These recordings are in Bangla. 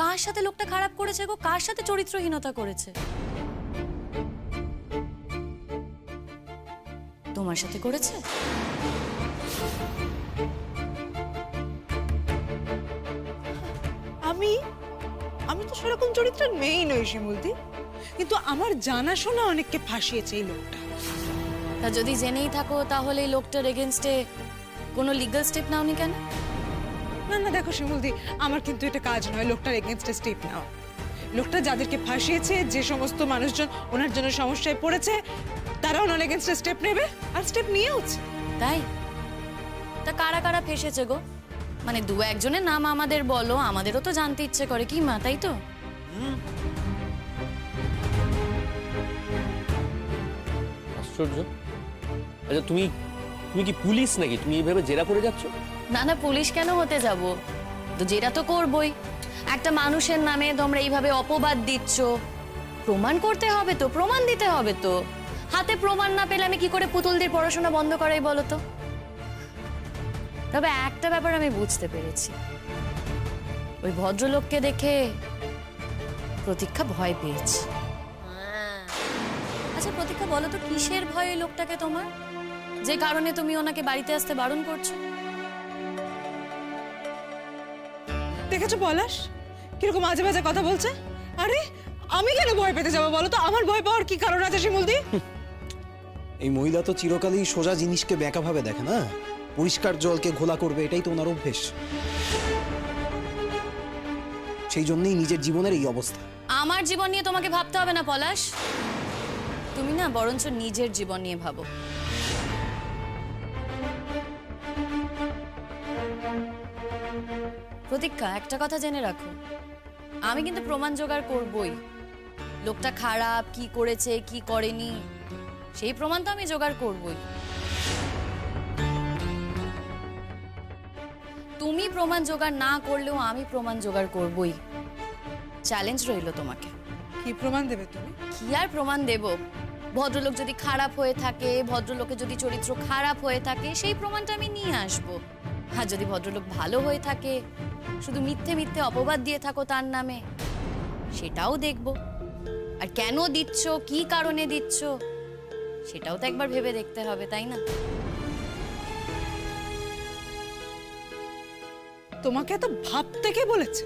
কার সাথে লোকটা খারাপ করেছে গো? কার সাথে চরিত্রহীনতা করেছে? তোমার সাথে করেছে? আমি তো সেরকম চরিত্রের মেয়েই নই শিমুলদি, কিন্তু আমার জানাশোনা অনেককে ফাঁসিয়েছে এই লোকটা। তা যদি জেনেই থাকো তাহলে এই লোকটার এগেইনস্টে কোনো লিগ্যাল স্টেপ নাওনি কেন? না না দেখো শিমুলদি, আমার কিন্তু এটা কাজ নয় লোকটার এগেইনস্টে স্টেপ নাও। লোকটা যাদেরকে ফাঁসিয়েছে, যে সমস্ত মানুষজন ওনার জন্য সমস্যায় পড়েছে, তারা ওনার এগেইনস্টে স্টেপ নেবে, আর স্টেপ নিয়েওছে। তাই? তা কারা কারা ফেসেছে গো? মানে দু একজনের নাম আমাদের বলো, আমাদেরও তো জানতে ইচ্ছে করে কি মা, তাই তো? আশ্চর্য। আচ্ছা তুমি কি পুলিশ নাকি? তুমি এইভাবে জেরা করে যাচ্ছ? না না, পুলিশ কেন হতে যাব? তো জেরা তো করবই। একটা মানুষের নামে তোমরা এইভাবে অপবাদ দিচ্ছ, প্রমাণ করতে হবে তো, প্রমাণ দিতে হবে তো। হাতে প্রমাণ না পেলে আমি কি করে পুতুলদের পড়াশোনা বন্ধ করাই বলো তো? তবে একটা ব্যাপার আমি বুঝতে পেরেছি, ওই ভদ্রলোককে দেখে প্রতীক্ষা ভয় পেয়েছে। আচ্ছা প্রতীক্ষা, বলো তো কিসের ভয় ওই লোকটাকে তোমার, যে কারণে তুমি ওনাকে বাড়িতে আসতে বারণ করছো? দেখেছো পলাশ কিরকম আজে বাজে কথা বলছে? আরে আমি কেন ভয় পেতে যাবো বলো তো? আমার ভয় পাওয়ার কি কারণ আছে শিমুলদি? এই মহিলা তো চিরকালই সোজা জিনিসকে ব্যাকা ভাবে দেখে না, পরিষ্কার জলকে ঘোলা করবে, এটাই তো ওনার অভ্যেস। সেই জন্যই নিজের জীবনের এই অবস্থা। আমার জীবন নিয়ে তোমাকে ভাবতে হবে না পলাশ, তুমি না বরঞ্চ নিজের জীবন নিয়ে ভাবো। প্রতীক্ষা, একটা কথা জেনে রাখো, আমি কিন্তু প্রমাণ জোগাড় করবই। লোকটা খারাপ, কি করেছে কি করেনি সেই প্রমাণ তো আমি জোগাড় করবই। তুমি প্রমাণ জোগাড় না করলেও আমি প্রমাণ জোগাড় করবই। চ্যালেঞ্জ রইলো তোমাকে। কি প্রমাণ দেবে তুমি? কি আর প্রমাণ দেব? ভদ্রলোক যদি খারাপ হয়ে থাকে, ভদ্রলোকের যদি চরিত্র খারাপ হয়ে থাকে, সেই প্রমাণটা আমি নিয়ে আসবো। আর যদি ভদ্রলোক ভালো হয়ে থাকে, শুধু মিথ্যে মিথ্যে অপবাদ দিয়ে থাকো তার নামে, সেটাও দেখব। আর কেন দিচ্ছ, কি কারণে দিচ্ছ, সেটাও তো একবার ভেবে দেখতে হবে, তাই না? তোমাকে এত ভাবতে কে বলেছে?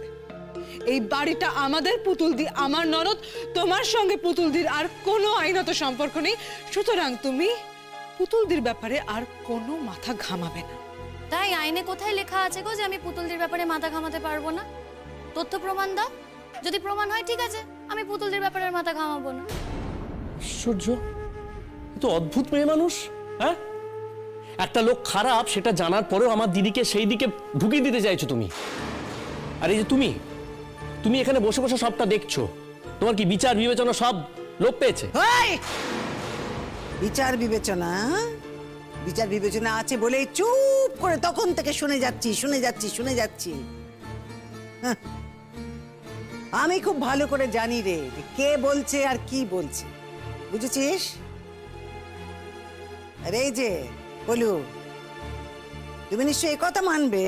এই বাড়িটা আমাদের, পুতুলদি আমার ননদ, তোমার সঙ্গে পুতুলদির আর কোনো আইনত সম্পর্ক নেই। সুতরাং তুমি পুতুলদির ব্যাপারে আর কোনো মাথা ঘামাবে না। তাই আইনে কোথায় লেখা আছে গো যে আমি পুতুলদের ব্যাপারে মাথা ঘামাতে পারবো না? তথ্য প্রমাণ দাও, যদি প্রমাণ হয় ঠিক আছে, আমি পুতুলদের ব্যাপারে আর মাথা ঘামাবো না। আশ্চর্য, তো অদ্ভুত মেয়ে মানুষ। হ্যাঁ, একটা লোক খারাপ সেটা জানার পরেও আমার দিদিকে সেই দিকে ঢুকিয়ে দিতে চাইছো তুমি। আর এই যে তুমি এখানে বসে বসে সবটা দেখছো, তোমার কি বিচার বিবেচনা সব লোপ পেয়েছে? বিচার বিবেচনা? বিচার বিবেচনা আছে বলেই চুপ করে তখন থেকে শুনে যাচ্ছি। হ্যাঁ, আমি খুব ভালো করে জানি রে কে বলছে আর কি বলছে, বুঝেছিস? আরে এই যে বলু, তুমি নিশ্চয়ই কথা মানবে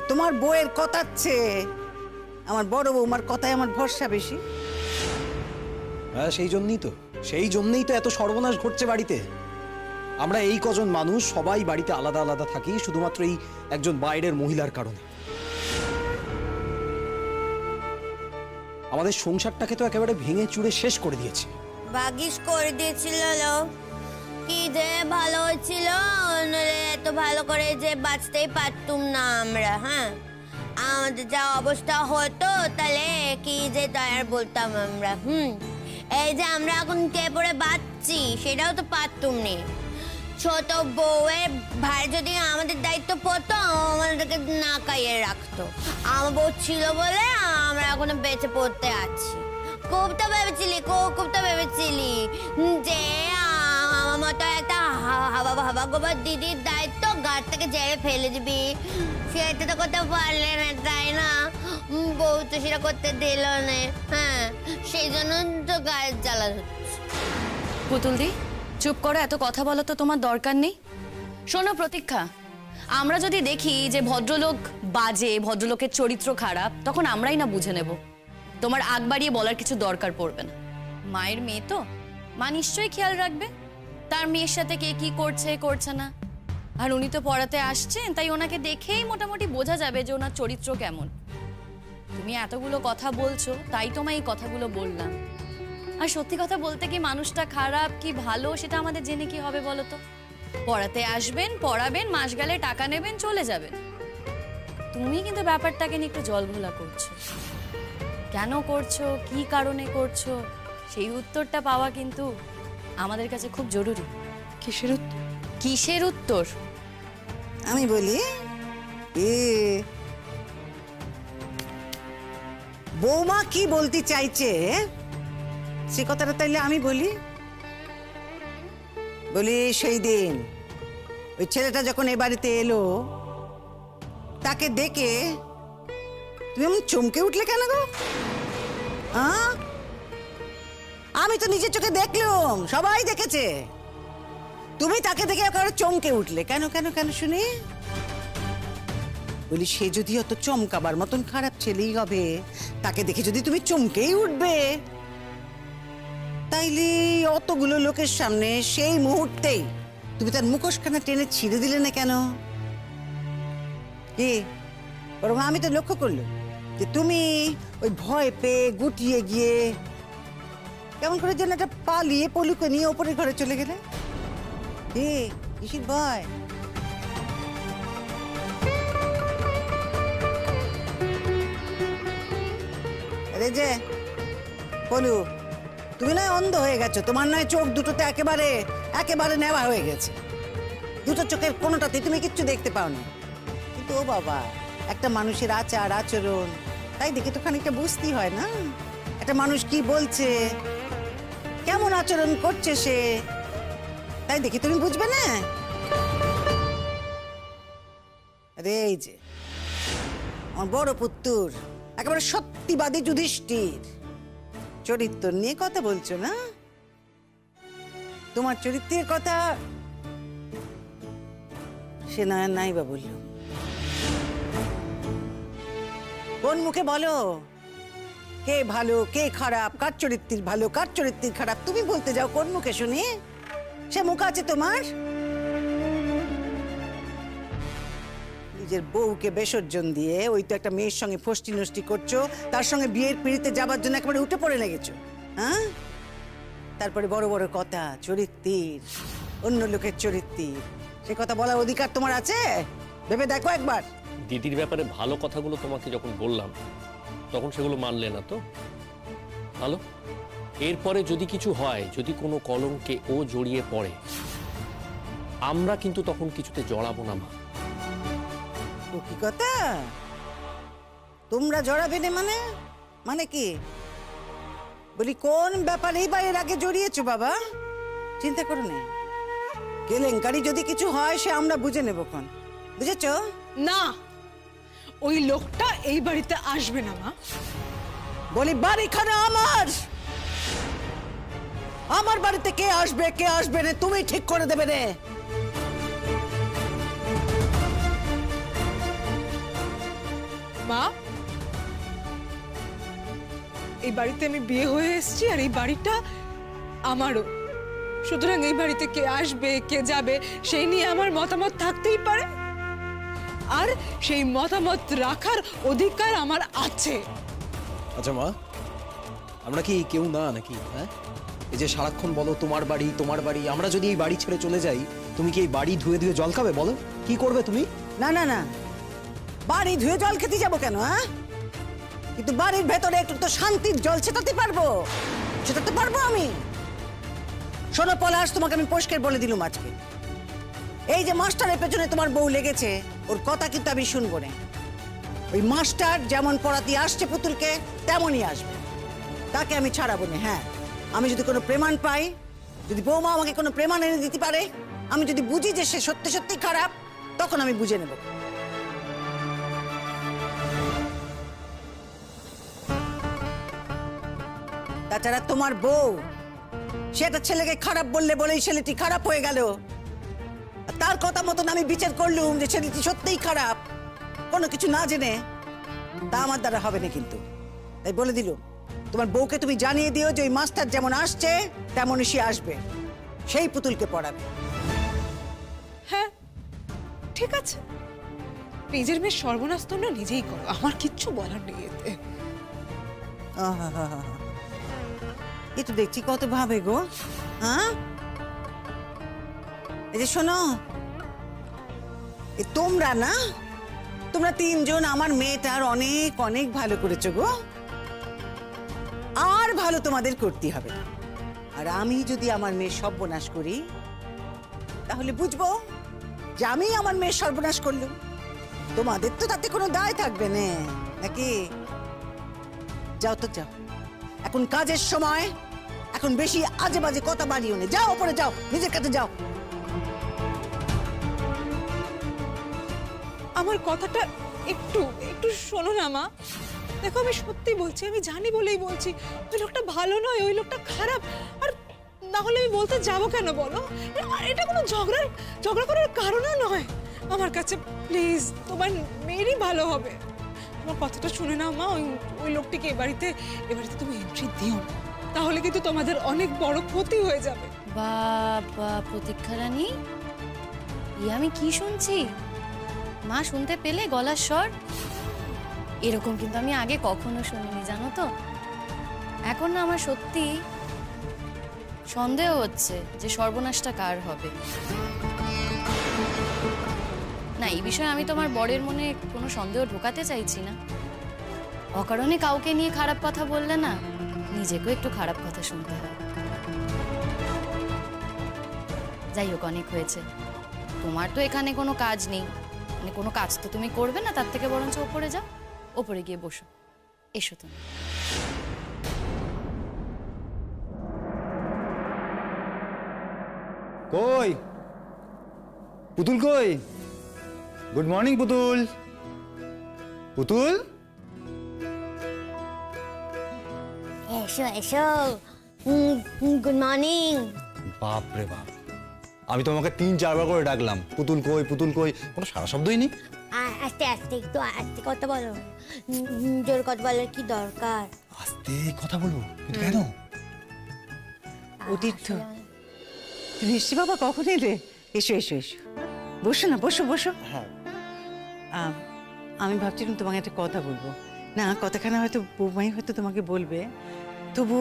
তোমার বউয়ের কথার চেয়ে আমার বড় বৌমার কথায় আমার ভরসা বেশি। হ্যাঁ, সেই জন্যই তো এত সর্বনাশ ঘটছে বাড়িতে। আমরা এই কজন মানুষ সবাই বাড়িতে আলাদা আলাদা থাকি শুধুমাত্র এই একজন বাইরের মহিলার কারণে। আমাদের সংসারটাকে তো একেবারে ভেঙে চুরে শেষ করে দিয়েছে। ভাগিস করে দিয়েছিল, কি যে ভালো হয়েছিল, এত ভালো করে যে বাঁচতেই পারতুম না আমরা। হ্যাঁ, আমাদের যা অবস্থা হতো তাহলে কি যে তার বলতাম আমরা। এই যে আমরা এখন কে পড়ে বাঁচছি সেটাও তো পারতুম নি। ছোট বউয়ের ভাই যদি আমাদের দায়িত্ব পড়তো, আমাদেরকে না খাইয়ে রাখতো। আমার বউ ছিল বলে আমরা এখনো বেঁচে পড়তে আছি। খুব তো ভেবেছিলি যে আমার মতো একটা হাবা গোবার দিদির দায়িত্ব গাছ থেকে জেরে ফেলে দিবি, সেটা তো করতে পারলে না, তাই না? বউ তো সেটা করতে দিল না। হ্যাঁ, সেই জন্য তো গাছ জ্বালা হচ্ছে। পুতুলদি চুপ করো, এত কথা বলো তো তোমার দরকার নেই। শোনো প্রতীক্ষা, আমরা যদি দেখি যে ভদ্রলোক বাজে, ভদ্রলোকের চরিত্র খারাপ, তখন আমরাই না বুঝে নেব। তোমার আগ বাড়িয়ে বলার কিছু দরকার পড়বে না। মায়ের মেয়ে তো, মা নিশ্চয়ই খেয়াল রাখবে তার মেয়ের সাথে কে কি করছে করছে না। আর উনি তো পড়াতে আসছেন, তাই ওনাকে দেখেই মোটামুটি বোঝা যাবে যে ওনার চরিত্র কেমন। তুমি এতগুলো কথা বলছো, তাই তোমায় এই কথাগুলো বললাম। আর সত্যি কথা বলতে কি, মানুষটা খারাপ কি ভালো সেটা আমাদের জেনে কি হবে বলো তো? পড়াতে আসবেন, পড়াবেন, মাস গেলে টাকা নেবেন, চলে যাবেন। তুমি কিন্তু ব্যাপারটাকে নিয়ে একটু জলঘোলা করছো। কেন করছো, কি কারণে করছো, সেই উত্তরটা পাওয়া কিন্তু আমাদের কাছে খুব জরুরি। কিসের উত্তর? কিসের উত্তর? আমি বলি, বৌমা কি বলতে চাইছে সে কথাটা তাইলে আমি বলি। সেই দিন ওই ছেলেটা যখন এ বাড়িতে এলো, তাকে দেখে তুমি এমন চমকে উঠলে কেন গো? আমি তো নিজের চোখে দেখলাম, সবাই দেখেছে। তুমি তাকে দেখে একেবারে চমকে উঠলে কেন কেন কেন শুনি? বলি সে যদি অত চমকাবার মতন খারাপ ছেলেই হবে, তাকে দেখে যদি তুমি চমকেই উঠবে, তাইলে অতগুলো লোকের সামনে সেই মুহূর্তেই তুমি তার মুখোশখানা টেনে ছিঁড়ে দিলে না কেন? কি বরং আমি তো লক্ষ্য করলো যে তুমি ওই ভয় পেয়ে গুটিয়ে গিয়ে কেমন করে যেন একটা পালিয়ে পলুকে নিয়ে ওপরের ঘরে চলে গেলে। কিসের ভয়? আরে যে পলু, তুমি নয় অন্ধ হয়ে গেছো, তোমার নয় চোখ দুটোতে একেবারে একেবারে নেওয়া হয়ে গেছে। দুটো চোখের কোনোটাতে তুমি কিচ্ছু দেখতে পাও না। কিন্তু ও বাবা, একটা মানুষের আচার আচরণ তাই দেখে তো খানিকটা বুঝতেই হয় না? একটা মানুষ কি বলছে, কেমন আচরণ করছে সে, তাই দেখে তুমি বুঝবে না? আরে এই যে আমার বড় পুত্তুর, একেবারে সত্যিবাদী যুধিষ্ঠির, চরিত্র নিয়ে কথা বলছো না? তোমার চরিত্রের কথা সে নাই বা বললো, কোন মুখে বলো কে ভালো কে খারাপ, কার চরিত্রের ভালো কার চরিত্রের খারাপ তুমি বলতে যাও কোন মুখে শুনি? সে মুখ আছে তোমার? নিজের বউকে বিসর্জন দিয়ে ওই তো একটা মেয়ের সঙ্গে ফষ্টি নষ্টি করছো, তার সঙ্গে বিয়ের পিড়িতে যাবার জন্য একেবারে উঠে পড়ে লেগেছো। হ্যাঁ, তারপরে বড় বড় কথা, চরিত্রের, অন্য লোকের চরিত্রের, সে কথা বলার অধিকার তোমার আছে? ভেবে দেখো একবার। দিদির ব্যাপারে ভালো কথাগুলো তোমাকে যখন বললাম, তখন সেগুলো মানলে না তো? ভালো, এরপরে যদি কিছু হয়, যদি কোনো কলঙ্কে ও জড়িয়ে পড়ে, আমরা কিন্তু তখন কিছুতে জড়াবো না মা। ও কি কথা? তোমরা জড়াবে না মানে? মানে কি? বলি কোন ব্যাপারে বা এর আগে জড়িয়েছো বাবা? চিন্তা করো না, কেলেঙ্কারি যদি কিছু হয় সে আমরা বুঝে নেব কোন। বুঝেছো? না, ওই লোকটা এই বাড়িতে আসবে না মা। বলি বাড়িখানা আমার, আমার বাড়িতে কে আসবে না তুমি ঠিক করে দেবে রে। মা, এই বাড়িতে আমি বিয়ে হয়ে এসেছি, আর এই বাড়িটা আমারও। সুতরাং এই বাড়িতে কে আসবে কে যাবে সেই নিয়ে আমার মতামত থাকতেই পারে, আর সেই মতামত রাখার অধিকার আমার আছে। আচ্ছা মা, আমরা কি কেউ না নাকি? হ্যাঁ, এই যে সারাক্ষণ বলো তোমার বাড়ি তোমার বাড়ি, আমরা যদি এই বাড়ি ছেড়ে চলে যাই, তুমি কি এই বাড়ি ধুয়ে ধুয়ে জল খাবে? বলো কি করবে তুমি? না না না, বাড়ি ধুয়ে জল খেতে যাবো কেন? হ্যাঁ, কিন্তু বাড়ির ভেতরে একটু তো শান্তির জল ছেটাতে পারবো আমি। শোনো পলাশ, তোমাকে আমি পরিষ্কার বলে দিলুম আজকে, এই যে মাস্টারের পেছনে তোমার বউ লেগেছে, ওর কথা কিন্তু আমি শুনবো না। ওই মাস্টার যেমন পড়াতে আসছে পুতুলকে, তেমনই আসবে, তাকে আমি ছাড়াবো না। হ্যাঁ, আমি যদি কোনো প্রমাণ পাই, যদি বৌমা আমাকে কোনো প্রমাণ এনে দিতে পারে, আমি যদি বুঝি যে সে সত্যি সত্যি খারাপ, তখন আমি বুঝে নেব। তাছাড়া তোমার বউ সে একটা ছেলেকে খারাপ বললে বলেই ছেলেটি খারাপ হয়ে গেল, আর তার কথা মতন আমি বিচার করলুম যে ছেলেটি সত্যিই খারাপ, কোনো কিছু না জেনে, তা আমার দ্বারা হবে না কিন্তু। তাই বলে দিল, তোমার বউকে তুমি জানিয়ে দিও যে ওই মাস্টার যেমন আসছে তেমনই সে আসবে, সেই পুতুলকে পড়াবে। হ্যাঁ ঠিক আছে, নিজের মেয়ের সর্বনাশ তোমরা নিজেই করো, আমার কিচ্ছু বলার নেই এতে। এ তো দেখছি কত ভাবে গো। হ্যাঁ, এই যে শোনো, তোমরা না, তোমরা তিনজন আমার মেয়েটার অনেক অনেক ভালো করেছো গো, আর ভালো তোমাদের করতে হবে। আর আমি যদি আমার মেয়ের সর্বনাশ করি, তাহলে বুঝবো যে আমি আমার মেয়ের সর্বনাশ করলাম। তোমাদের তো তাতে কোনো দায় থাকবে না, নাকি? যাও তো যাও, এখন কাজের সময়, এখন বেশি আজে বাজে কথা বাড়িও না। যাও ওপরে যাও, নিজের কাছে যাও। আমার কথাটা একটু একটু শোনো না মা। দেখো আমি সত্যি বলছি, আমি জানি বলেই বলছি, ওই লোকটা ভালো নয়, ওই লোকটা খারাপ। আর না হলে আমি বলতে যাবো কেন বলো? এটা কোনো ঝগড়া করার কারণও নয় আমার কাছে। প্লিজ, তোমার মেয়েরই ভালো হবে। আমার কথাটা শুনে নাও মা। ওই লোকটিকে এ বাড়িতে তুমি এন্ট্রি দিও না, তাহলে কিন্তু তোমাদের অনেক বড় ক্ষতি হয়ে যাবে। বাবা প্রতীক্ষা রানী, আমি কি শুনছি? মা শুনতে পেলে গলার স্বর? এরকম কিন্তু আমি আগে কখনো শুনিনি, জানো তো। এখন না আমার সত্যি সন্দেহ হচ্ছে যে সর্বনাশটা কার হবে। না, এই বিষয়ে আমি তোমার বরের মনে কোনো সন্দেহ ঢোকাতে চাইছি না। অকারণে কাউকে নিয়ে খারাপ কথা বললে না, নিজেকেও একটু খারাপ কথা শুনতে হয়। যাই হোক, অনেক হয়েছে। তোমার তো এখানে কোনো কাজ নেই, মানে কোনো কাজ তো তুমি করবে না, তার থেকে বরঞ্চ ওপরে যাও, ওপরে গিয়ে বসো। এসো তুমি। কই পুতুল, কই? গুড মর্নিং পুতুল। পুতুল, এসো এসো। Good morning. বাপ রে বাপ, আমি তোমাকে 3-4 বার করে ডাকলাম, পুতুল কই পুতুল কই, কোনো সারা শব্দই নেই। আস্তে আস্তে, একটু আস্তে কথা বলো। জোর কথা বলার কি দরকার? আস্তে কথা বলো, কিন্তু কেন? অতীর্থ, তুমি মিষ্টি বাবা কখন এলে? এসো এসো এসো, বসো না, বসো বসো। হ্যাঁ, আমি ভাবছিলাম তোমাকে একটা কথা বলবো। না, কথাখানা হয়তো বৌমাই হয়তো তোমাকে বলবে, তবু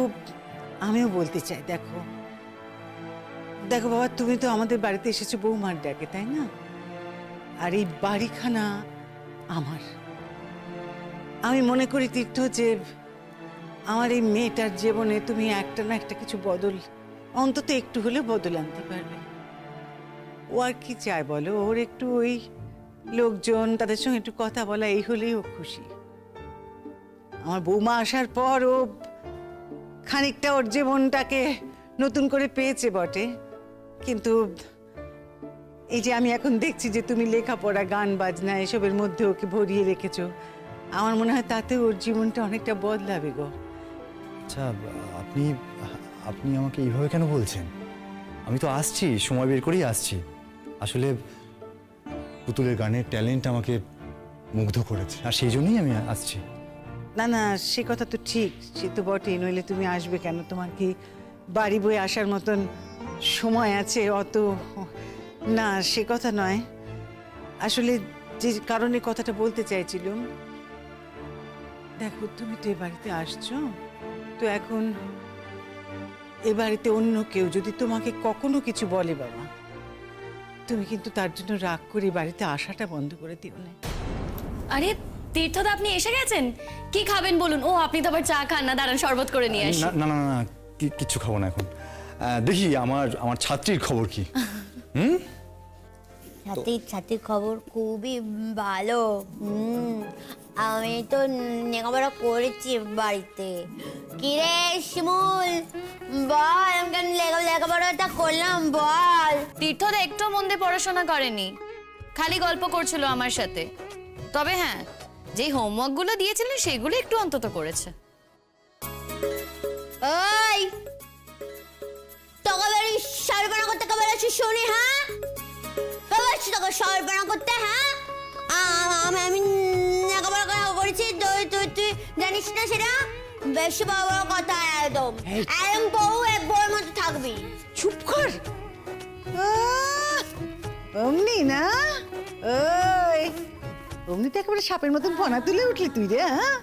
আমিও বলতে চাই। দেখো দেখো বাবা, তুমি তো আমাদের বাড়িতে এসেছো বৌমার ডাকে, তাই না? আর এই বাড়িখানা আমার। আমি মনে করি তীর্থ যে আমার এই মেয়েটার জীবনে তুমি একটা না একটা কিছু বদল, অন্তত একটু হলে বদল আনতে পারবে। ও আর কি চায় বলো? ওর একটু ওই লোকজন, তাদের সঙ্গে একটু কথা বলা, এই হলেই ও খুশি। আমার বৌমা আসার পর ও খানিকটা ওর জীবনটাকে নতুন করে পেয়েছে বটে, কিন্তু এই যে আমি এখন দেখছি যে তুমি লেখাপড়া, গান বাজনা এসবের মধ্যে ওকে ভরিয়ে রেখেছো, আমার মনে হয় তাতে ওর জীবনটা অনেকটা বদলাবে গো। আচ্ছা, আপনি আপনি আমাকে এইভাবে কেন বলছেন? আমি তো আসছি, সময় বের করেই আসছি। আসলে পুতুলের গানের ট্যালেন্ট আমাকে মুগ্ধ করেছে, আর সেই জন্যই আমি আসছি। না না, সে কথা তো ঠিক, সে তো বটেই, নইলে তুমি আসবে কেন? তোমার কি বাড়ি বয়ে আসার মতন সময় আছে অত? না, সে কথা নয়। আসলে যে কারণে কথাটা বলতে চাইছিলাম, দেখো তুমি তো এ বাড়িতে আসছো, তো এখন এ বাড়িতে অন্য কেউ যদি তোমাকে কখনো কিছু বলে বাবা, তুমি কিন্তু তার জন্য রাগ করে বাড়িতে আসাটা বন্ধ করে দিও না। আরে তীর্থদা, আপনি এসে গেছেন? কি খাবেন বলুন? ও, আপনি তো আবার চা খান না, দাঁড়ান শরবত করে নিয়ে আসি। না না না না, কিচ্ছু খাবো না এখন। দেখি আমার ছাত্রীর খবর কি। ছাতির খবর খুবই ভালো। আমি তো লেখাপড়া করেছি বাড়িতে। কিরে শিমুল, বল, আমি কেন লেখাপড়াটা করলাম বল। তীর্থদা একটু মন দিয়ে পড়াশোনা করেনি, খালি গল্প করছিল আমার সাথে। তবে হ্যাঁ, যেই হোমওয়ার্ক গুলো দিয়েছিলেন সেগুলো একটু অন্তত করেছে। ওই তোকে বেরি সর্বনা করতে কবে আছিস শুনি? হ্যাঁ, বলেছি তোকে সর্বনা করতে? হ্যাঁ, আমি লেখাপড়া করেছি, তুই জানিস না সেটা? বেশি বড় বড় কথা একদম, একদম বউ এক বউয়ের মতো থাকবি। চুপ কর। অমনি না, ওই অমনি তো একেবারে সাপের মতন ফনা তুলে উঠলি তুই রে। হ্যাঁ,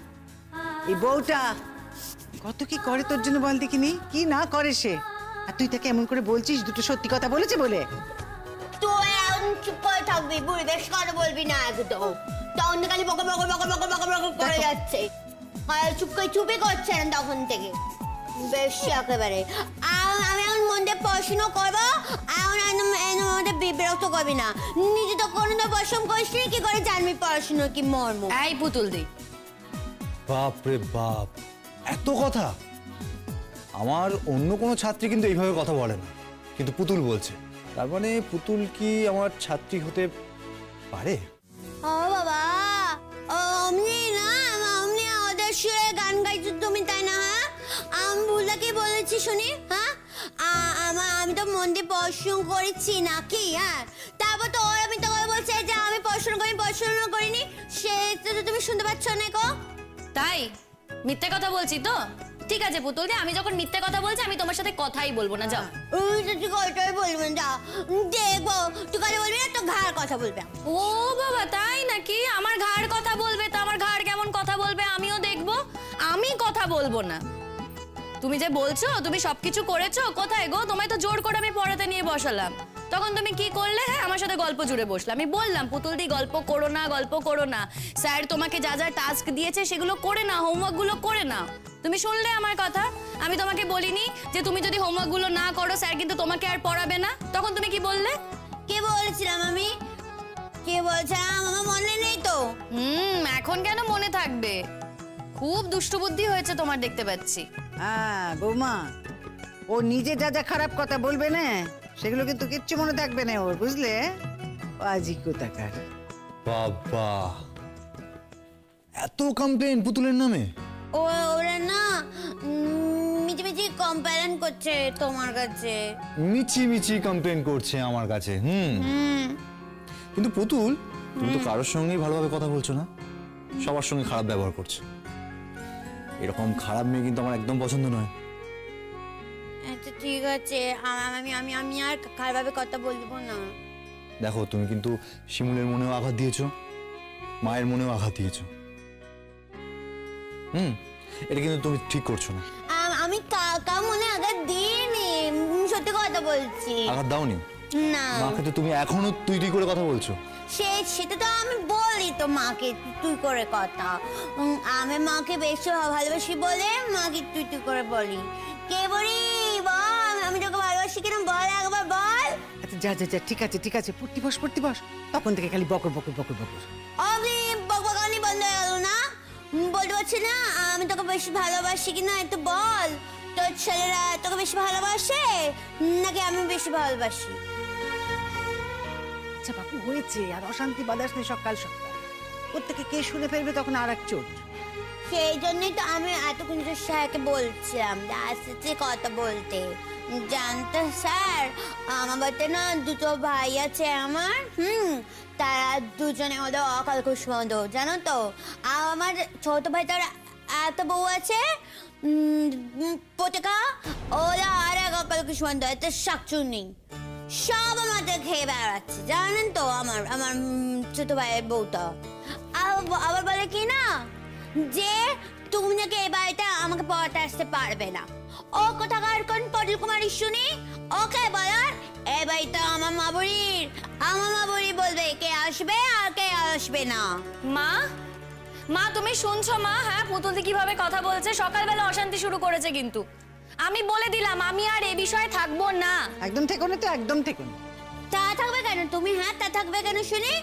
এই বউটা কত কি করে তোর জন্য বল দেখিনি, কি না করে সে। আর তুই তাকে এমন করে বলছিস দুটো সত্যি কথা বলেছে বলে। তুই এখন চুপ করে থাকবি, বুড়ি বেশ কথা বলবি না একদম। তখন খালি বকর বকর বকর বকর বকর বকর করে যাচ্ছে, আর চুপই করছে না তখন থেকে, বেশি একেবারে। আমি এখন মন দিয়ে পড়াশুনো করবো, এখন এর মধ্যে বিরক্ত করবি না। নিজে তো কোনো তো পরিশ্রম করিস নি, কি করে জানবি পড়াশুনো কি মর্ম? এই পুতুল দি, বাপ রে বাপ, এত কথা! আমার অন্য কোনো ছাত্রী কিন্তু এইভাবে কথা বলে না, কিন্তু পুতুল বলছে। তার মানে পুতুল কি আমার ছাত্রী হতে পারে? ও বাবা, অমনি না, অমনি ওদের সুরে গান গাইছো তুমি, তাই না? হ্যাঁ, আমি ভুলটা কি বলেছি শুনি? হ্যাঁ, আমি তো মন দিয়ে পড়াশোনা করেছি নাকি? হ্যাঁ, তারপর তো ওরা আমি তো বলছে যে আমি পড়াশোনা করিনি, সেটা তো তুমি শুনতে পাচ্ছ না গো? তাই মিথ্যে কথা বলছি তো? ঠিক আছে পুতুল দি, আমি যখন মিথ্যে কথা বলছি আমি তোমার সাথে কথাই বলবো না, যাও। তুই কথাই বলবেন, যা দেখবো। তুই কথা বলবি না, তো ঘাড় কথা বলবে। ও বাবা, তাই নাকি? আমার ঘাড় কথা বলবে? তো আমার ঘাড় কেমন কথা বলবে আমিও দেখবো। আমি কথা বলবো না। তুমি যে বলছো তুমি সবকিছু করেছো, কোথায় গো? তোমায় তো জোর করে আমি পড়াতে নিয়ে বসালাম, তখন তুমি কি করলে? হ্যাঁ, আমার সাথে গল্প জুড়ে বসলে। আমি বললাম পুতুল দি গল্প করো না, স্যার তোমাকে যা যা টাস্ক দিয়েছে সেগুলো করে না, হোমওয়ার্ক গুলো করে না। তুমি শুনলে আমার কথা? আমি তোমাকে বলিনি যে তুমি যদি হোমওয়ার্ক গুলো না করো স্যার কিন্তু তোমাকে আর পড়াবে না? তখন তুমি কি বললে? কে বলেছিলাম আমি? কে বলছিলাম আমার মনে নেই তো। এখন কেন মনে থাকবে? খুব দুষ্টু বুদ্ধি হয়েছে তোমার, দেখতে পাচ্ছি। হ্যাঁ বৌমা, ও নিজে যা যা খারাপ কথা বলবে না সেগুলো কিন্তু কিচ্ছু মনে থাকবে না ওর, বুঝলে? বাজি কোথাকার। বাবা, এত কমপ্লেন পুতুলের নামে? ওরা না মিছি কমপ্লেন করছে তোমার কাছে। মিছি কমপ্লেন করছে আমার কাছে? কিন্তু পুতুল, তুমি তো কারোর সঙ্গেই ভালোভাবে কথা বলছো না, সবার সঙ্গে খারাপ ব্যবহার করছো। এরকম খারাপ মেয়ে কিন্তু আমার একদম পছন্দ নয়। আচ্ছা ঠিক আছে, আমি আর খারাপভাবে কথা বলবো না। দেখো, তুমি কিন্তু শিমুলের মনেও আঘাত দিয়েছো, মায়ের মনেও আঘাত দিয়েছো। এটা কিন্তু তুমি ঠিক করছো না। আমি কাকা মনে আঘাত দিইনি, সত্যি কথা বলছি। আঘাত দাওনি? না। মাকে তো তুমি এখনো তুই করে কথা বলছো। সেটা তো আমি বলি তো মাকে তুই করে কথা। আমি মাকে বেশি ভালোবাসি বলে মাকে তুই করে বলি। কে বলি বল, আমি তোকে ভালোবাসি কিনা বল, একবার বল। আচ্ছা যা ঠিক আছে পড়তি বস। তখন থেকে খালি বকর। অমনি বকবকানি বন্ধ হয়ে গেল না? বলতে পারছি না আমি তোকে বেশি ভালোবাসি কিনা, একটু বল। তোর ছেলেরা তোকে বেশি ভালোবাসে নাকি আমি বেশি ভালোবাসি? আচ্ছা বাপু, হয়েছে আর অশান্তি বাদাস নেই সকাল। প্রত্যেকে কে শুনে ফেলবে তখন আর এক চোট। সেই জন্যই তো আমি এতক্ষণ স্যারকে বলছিলাম আসছে কথা বলতে। জানতো স্যার, আমার বাড়িতে না দুটো ভাই আছে আমার, তারা দুজনে হলো অকাল কুষ্মান্ড, জানো তো? আমার ছোট ভাই তার এত বউ আছে, পতিকা, ওরা আর এক অকাল কুষ্মান্ড, এত শাকচুন্নি, সব আমাদের খেয়ে বেড়াচ্ছে, জানেন তো? আমার ছোট ভাইয়ের বউটা আবার বলে কি না যে তুমি নাকি এই বাড়িতে আমাকে পড়াতে আসতে পারবে না। ও কোথাকার কোন পটল কুমারী শুনি, ওকে বলার এই বাড়িতে আমার মা বুড়ি বলবে কে আসবে আর কে আসবে না। মা তুমি শুনছো মা? হ্যাঁ, পুতুল দি কিভাবে কথা বলছে, সকালবেলা অশান্তি শুরু করেছে। কিন্তু আমি বলে দিলাম আমি আর এ বিষয়ে থাকবো না। একদম ঠেকো না তো, একদম ঠেকো না। তা থাকবে কেন তুমি? হ্যাঁ, তা থাকবে কেন শুনি?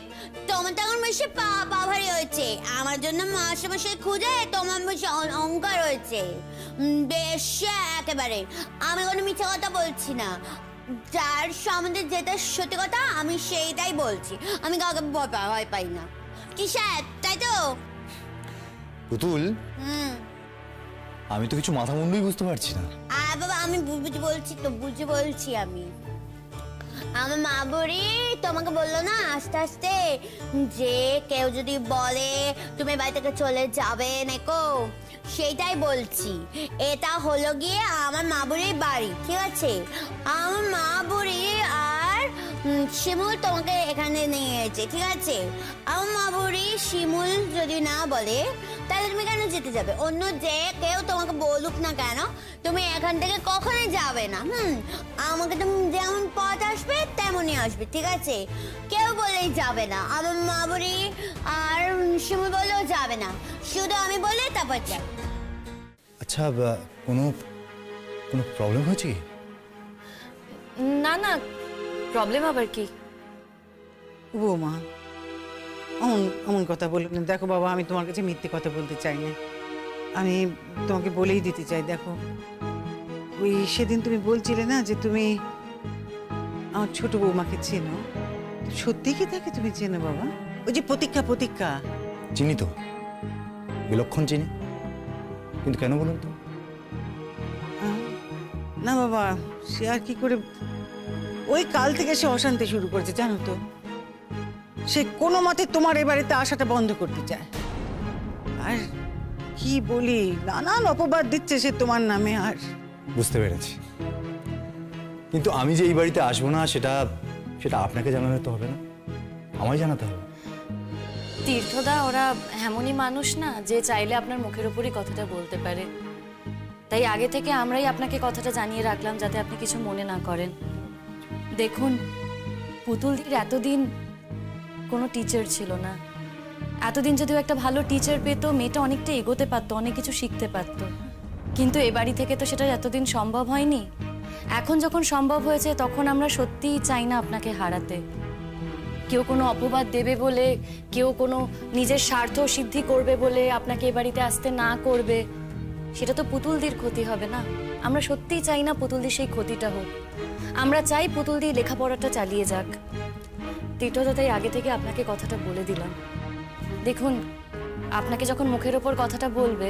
তোমার তখন বেশি পা ভারী হয়েছে, আমার জন্য মাসে খুঁজে তোমার বেশি অহংকার হয়েছে বেশি একেবারে। আমি কোনো মিথ্যে কথা বলছি না, যার সম্বন্ধে যেটা সত্যি কথা আমি সেইটাই বলছি। আমি কাউকে ভয় পাই না, কি স্যার তাই তো? পুতুল, আমি তো কিছু মাথা মুন্ডুই বুঝতে পারছি না। বাবা আমি বুঝে বলছি তো, বুঝে বলছি আমি। আমার মা বুড়ি তোমাকে বললো না আস্তে আস্তে যে কেউ যদি বলে তুমি বাড়ি থেকে চলে যাবে নেকো, সেটাই বলছি। এটা হলো গিয়ে আমার মা বুড়ির বাড়ি, ঠিক আছে? আমার মা বুড়ি আর শিমুল তোমাকে এখানে নিয়ে এসেছে, ঠিক আছে? আমার মা বুড়ি শিমুল যদি না বলে তাহলে তুমি কেন যেতে যাবে? অন্য যে কেউ তোমাকে বলুক না কেন, তুমি এখান থেকে কখনোই যাবে না। আমাকে তুমি যেমন পথ আসবে তেমনই আসবে, ঠিক আছে? কেউ বলেই যাবে না। আমার মা বুড়ি আর শিমুল বলেও যাবে না, শুধু আমি বলে তারপর যাবে। আচ্ছা, কোনো কোনো প্রবলেম হয়েছে কি? না না, প্রবলেম আবার কি? বৌমা, অমন কথা বলুন না। দেখো বাবা, আমি তোমার কাছে মিথ্যে কথা বলতে চাই না। আমি তোমাকে বলেই দিতে চাই। দেখো, ওই সেদিন তুমি বলছিলে না যে তুমি আমার ছোট বৌমাকে চেনো। সত্যি কি তাকে তুমি চেনো বাবা? ওই যে প্রতীক্ষা। চিনি তো, বিলক্ষণ চিনি, কিন্তু কেন বলুন তো? না বাবা, সে আর কি করে, ওই কাল থেকে সে অশান্তি শুরু করেছে জানো তো। সে কোনো মতে তোমার এ বাড়িতে আসাটা বন্ধ করতে চায়। আর কি বলি, নানান অপবাদ দিচ্ছে সে তোমার নামে। আর বুঝতে পেরেছি, কিন্তু আমি যে এই বাড়িতে আসবো না সেটা সেটা আপনাকে জানাতে তো হবে না, আমায় জানাতে হবে। তীর্থদা ওরা এমনই মানুষ না যে চাইলে আপনার মুখের উপরই কথাটা বলতে পারে। তাই আগে থেকে আমরাই আপনাকে কথাটা জানিয়ে রাখলাম যাতে আপনি কিছু মনে না করেন। দেখুন, পুতুলদির এতদিন কোনো টিচার ছিল না। এতদিন যদিও একটা ভালো টিচার পেতো, মেয়েটা অনেকটা এগোতে পারতো, অনেক কিছু শিখতে পারতো। কিন্তু এ বাড়ি থেকে তো সেটা এতদিন সম্ভব হয়নি। এখন যখন সম্ভব হয়েছে তখন আমরা সত্যিই চাই না আপনাকে হারাতে। কেউ কোনো অপবাদ দেবে বলে, কেউ কোনো নিজের স্বার্থ সিদ্ধি করবে বলে আপনাকে এ বাড়িতে আসতে না করবে, সেটা তো পুতুলদির ক্ষতি হবে না। আমরা সত্যিই চাই না পুতুলদির সেই ক্ষতিটা হোক। আমরা চাই পুতুলদি লেখাপড়াটা চালিয়ে যাক। তীর্থদা তাই আগে থেকে আপনাকে কথাটা বলে দিলাম। দেখুন, আপনাকে যখন মুখের ওপর কথাটা বলবে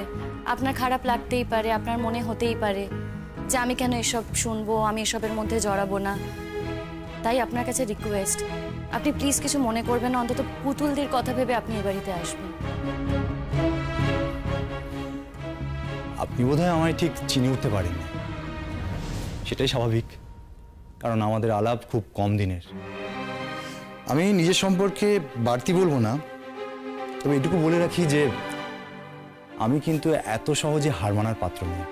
আপনার খারাপ লাগতেই পারে, আপনার মনে হতেই পারে যে আমি কেন এসব শুনবো, আমি এসবের মধ্যে জড়াবো না। তাই আপনার কাছে রিকোয়েস্ট, আপনি প্লিজ কিছু মনে করবেন না, অন্তত পুতুলদির কথা ভেবে আপনি এ বাড়িতে আসবেন। আপনি বোধহয় আমায় ঠিক চিনে উঠতে পারেননি, সেটাই স্বাভাবিক, কারণ আমাদের আলাপ খুব কম দিনের। আমি নিজের সম্পর্কে বাড়তি বলবো না, তবে এটুকু বলে রাখি যে আমি কিন্তু এত সহজে হার মানার পাত্র নই।